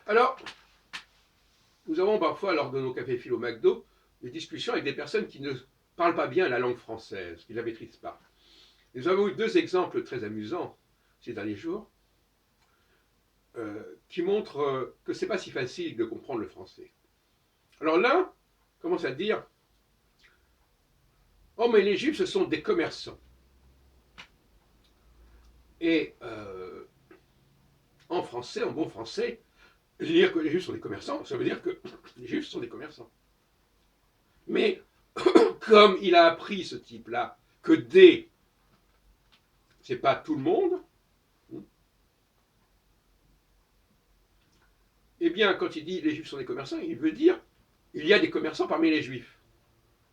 Alors, nous avons parfois, lors de nos cafés philo McDo, des discussions avec des personnes qui ne parlent pas bien la langue française, qui ne la maîtrisent pas. Nous avons eu deux exemples très amusants ces derniers jours qui montrent que ce n'est pas si facile de comprendre le français. Alors l'un commence à dire « Oh, mais les Juifs, ce sont des commerçants. » Et en français, en bon français, dire que les Juifs sont des commerçants, ça veut dire que les Juifs sont des commerçants. Mais comme il a appris, ce type-là, que des, c'est pas tout le monde, eh bien, quand il dit les Juifs sont des commerçants, il veut dire il y a des commerçants parmi les Juifs.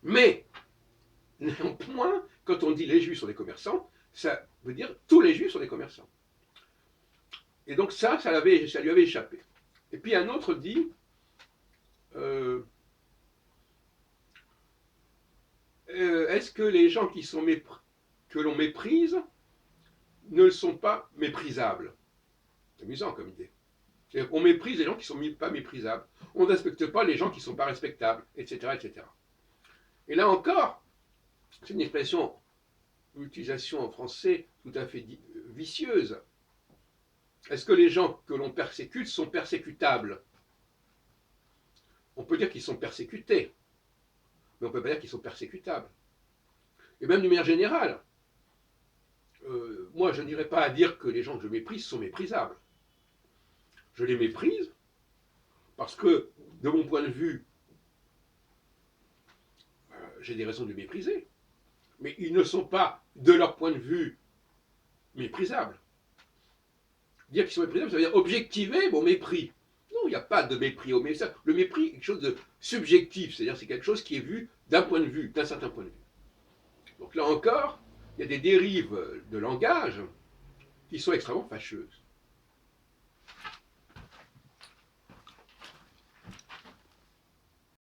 Mais, néanmoins, quand on dit les Juifs sont des commerçants, ça veut dire tous les Juifs sont des commerçants. Et donc ça lui avait échappé. Et puis un autre dit est-ce que les gens que l'on méprise ne sont pas méprisables? C'est amusant comme idée. C'est-à-dire qu'on méprise les gens qui ne sont pas méprisables. On ne respecte pas les gens qui ne sont pas respectables, etc., etc. Et là encore, c'est une expression, une utilisation en français tout à fait vicieuse. Est-ce que les gens que l'on persécute sont persécutables? On peut dire qu'ils sont persécutés, mais on ne peut pas dire qu'ils sont persécutables. Et même d'une manière générale, moi je n'irais pas à dire que les gens que je méprise sont méprisables. Je les méprise parce que, de mon point de vue, j'ai des raisons de les mépriser, mais ils ne sont pas, de leur point de vue, méprisables. Dire qu'ils sont méprisables, ça veut dire objectiver mon mépris. Non, il n'y a pas de mépris au mépris. Le mépris est quelque chose de subjectif, c'est-à-dire c'est quelque chose qui est vu d'un point de vue, d'un certain point de vue. Donc là encore, il y a des dérives de langage qui sont extrêmement fâcheuses.